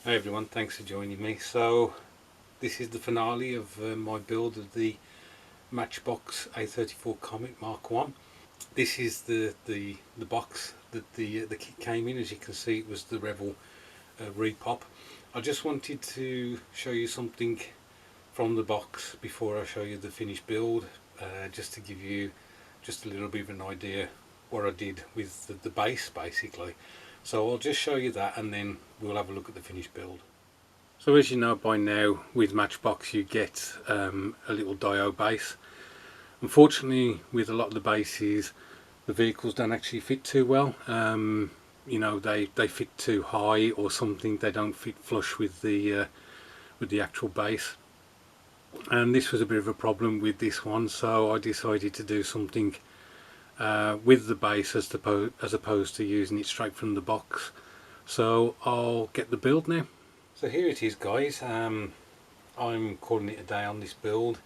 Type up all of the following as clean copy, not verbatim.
Hey everyone, thanks for joining me. So this is the finale of my build of the Matchbox A-34 Comet Mark 1. This is the box that the kit came in. As you can see, it was the Revell repop. I just wanted to show you something from the box before I show you the finished build, just to give you just a little bit of an idea what I did with the base basically. So I'll just show you that and then we'll have a look at the finished build. So as you know by now, with Matchbox you get a little diode base. Unfortunately, with a lot of the bases, the vehicles don't actually fit too well. You know, they fit too high or something. They don't fit flush with the actual base. And this was a bit of a problem with this one, so I decided to do something with the base as opposed to using it straight from the box. So I'll get the build now. So here it is, guys. I'm calling it a day on this build.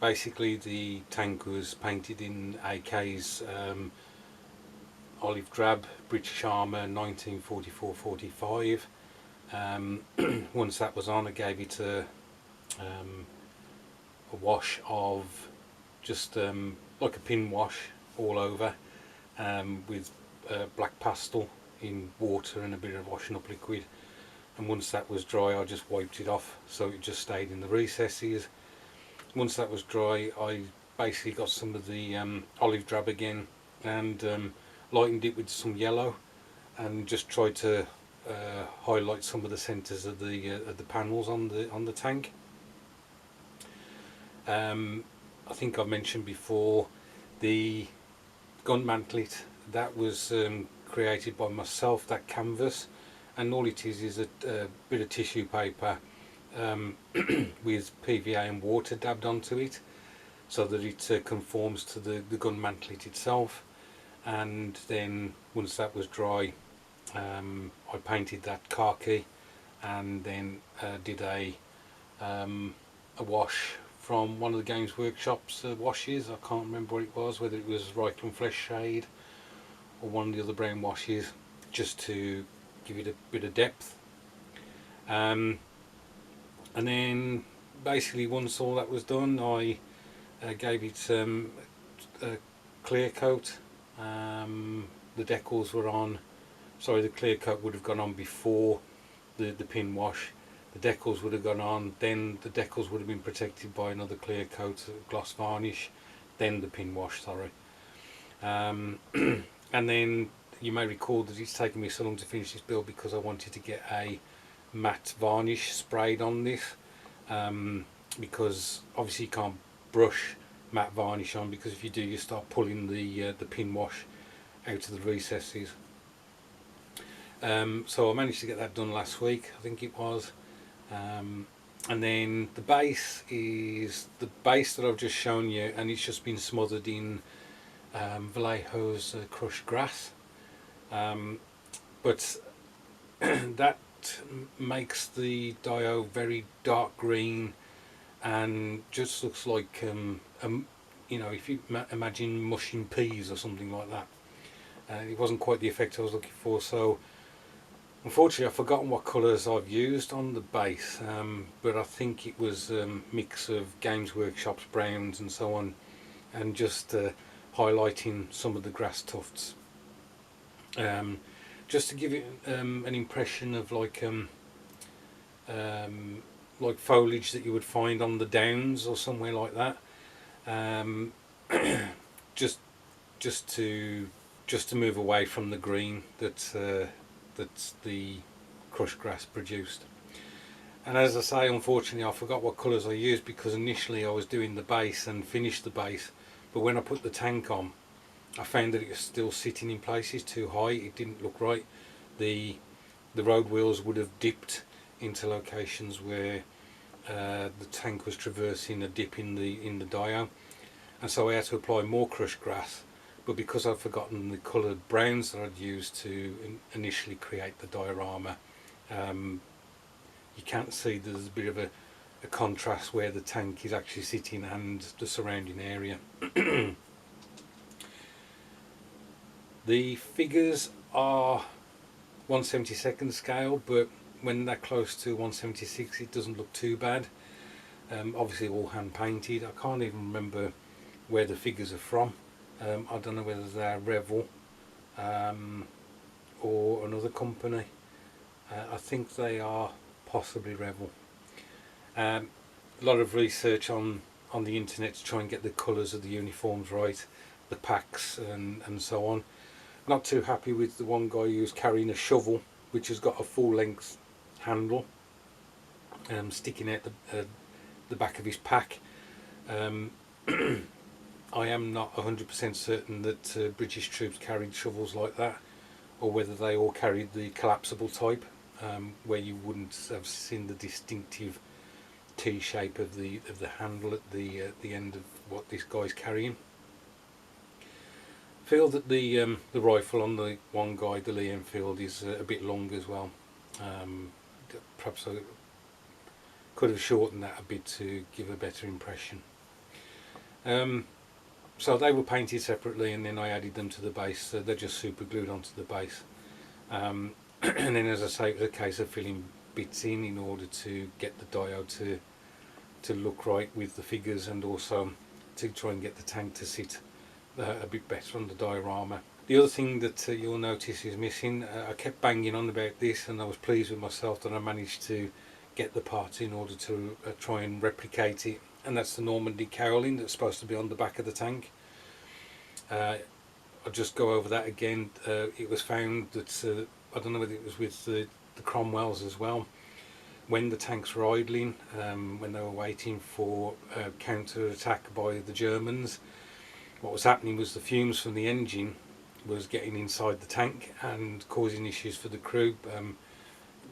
Basically the tank was painted in AK's olive drab British Armour 1944-45. Once that was on, I gave it a wash of just like a pin wash all over, with black pastel in water and a bit of washing up liquid. And once that was dry, I just wiped it off so it just stayed in the recesses. Once that was dry, I basically got some of the olive drab again and lightened it with some yellow and just tried to highlight some of the centres of the panels on the tank. I think I mentioned before the gun mantlet that was created by myself, that canvas, and all it is a bit of tissue paper with PVA and water dabbed onto it so that it conforms to the gun mantlet itself. And then once that was dry, I painted that khaki and then did a wash from one of the Games Workshop's washes. I can't remember what it was, whether it was Reichland Flesh Shade or one of the other brown washes, just to give it a bit of depth. And then basically once all that was done, I gave it a clear coat. The decals were on, sorry, the clear coat would have gone on before the pin wash. The decals would have gone on, then the decals would have been protected by another clear coat, gloss varnish, then the pin wash, sorry. And then you may recall that it's taken me so long to finish this build because I wanted to get a matte varnish sprayed on this, because obviously you can't brush matte varnish on, because if you do, you start pulling the pin wash out of the recesses. So I managed to get that done last week, I think it was. And then the base is the base that I've just shown you, and it's just been smothered in Vallejo's crushed grass, but that makes the diode very dark green and just looks like you know, if you imagine mushing peas or something like that. It wasn't quite the effect I was looking for, so unfortunately I've forgotten what colours I've used on the base, but I think it was a mix of Games Workshop's browns and so on, and just highlighting some of the grass tufts, just to give it an impression of like foliage that you would find on the downs or somewhere like that, just to move away from the green that the crushed grass produced. And as I say, unfortunately I forgot what colours I used, because initially I was doing the base and finished the base, but when I put the tank on I found that it was still sitting in places too high. It didn't look right. The road wheels would have dipped into locations where the tank was traversing a dip in the diode, and so I had to apply more crushed grass. But because I'd forgotten the coloured browns that I'd used to initially create the diorama, you can't see there's a bit of a contrast where the tank is actually sitting and the surrounding area. The figures are 1/72 scale, but when they're close to 1/76 it doesn't look too bad. Obviously all hand painted. I can't even remember where the figures are from. I don't know whether they're Revell or another company. I think they are possibly Revell. A lot of research on the internet to try and get the colours of the uniforms right, the packs and so on. Not too happy with the one guy who's carrying a shovel which has got a full length handle sticking out the back of his pack. I am not 100% certain that British troops carried shovels like that, or whether they all carried the collapsible type, where you wouldn't have seen the distinctive T shape of the handle at the end of what this guy's carrying. Feel that the rifle on the one guy, the Lee Enfield, is a bit long as well. Perhaps I could have shortened that a bit to give a better impression. So they were painted separately, and then I added them to the base. So they're just super glued onto the base. And then, as I say, it was a case of filling bits in order to get the diode to look right with the figures, and also to try and get the tank to sit a bit better on the diorama. The other thing that you'll notice is missing, I kept banging on about this, and I was pleased with myself that I managed to get the parts in order to try and replicate it, and that's the Normandy cowling that's supposed to be on the back of the tank. I'll just go over that again. It was found that, I don't know whether it was with the Cromwells as well, when the tanks were idling, when they were waiting for counter-attack by the Germans, what was happening was the fumes from the engine was getting inside the tank and causing issues for the crew.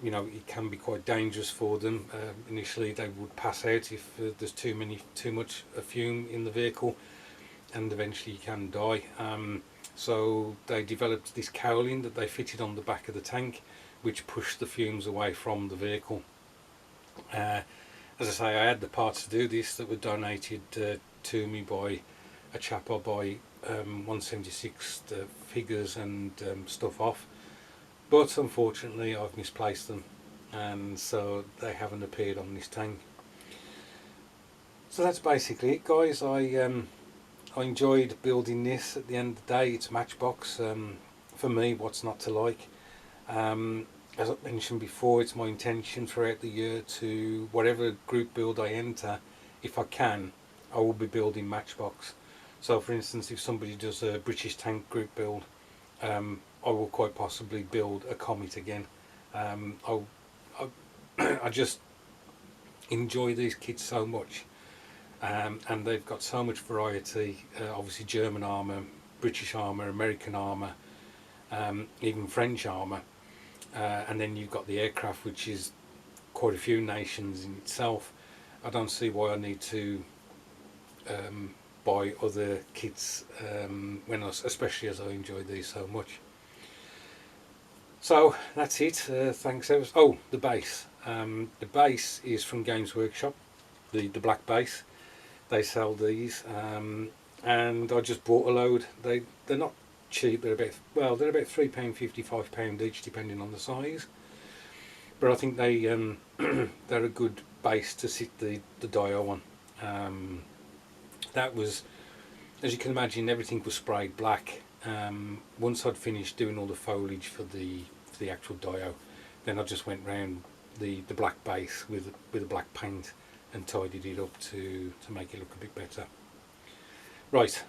You know, it can be quite dangerous for them. Initially they would pass out if there's too much fume in the vehicle, and eventually you can die. So they developed this cowling that they fitted on the back of the tank, which pushed the fumes away from the vehicle. As I say, I had the parts to do this that were donated to me by a chap I buy 1/76 figures and stuff off, but unfortunately I've misplaced them, and so they haven't appeared on this tank. So that's basically it, guys. I enjoyed building this. At the end of the day, it's Matchbox. For me, what's not to like? As I mentioned before, it's my intention throughout the year to, whatever group build I enter, if I can, I will be building Matchbox. So for instance, if somebody does a British tank group build, I will quite possibly build a Comet again. I just enjoy these kits so much, and they've got so much variety. Obviously German armour, British armour, American armour, even French armour, and then you've got the aircraft, which is quite a few nations in itself. I don't see why I need to buy other kits, especially as I enjoy these so much. So that's it. Thanks ever. Oh, the base. The base is from Games Workshop, the black base. They sell these, and I just bought a load. They're not cheap. They're about £3.50, £5 each, depending on the size. But I think they're a good base to sit the Dio on. That was, as you can imagine, everything was sprayed black. Once I'd finished doing all the foliage for the actual Dio, then I just went round the black base with a black paint and tidied it up to make it look a bit better. Right,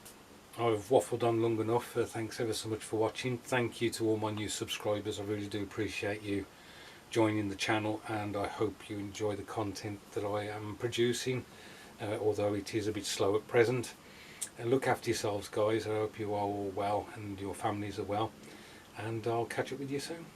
I've waffled on long enough. Thanks ever so much for watching. Thank you to all my new subscribers. I really do appreciate you joining the channel, and I hope you enjoy the content that I am producing, although it is a bit slow at present. Look after yourselves, guys. I hope you are all well and your families are well, and I'll catch up with you soon.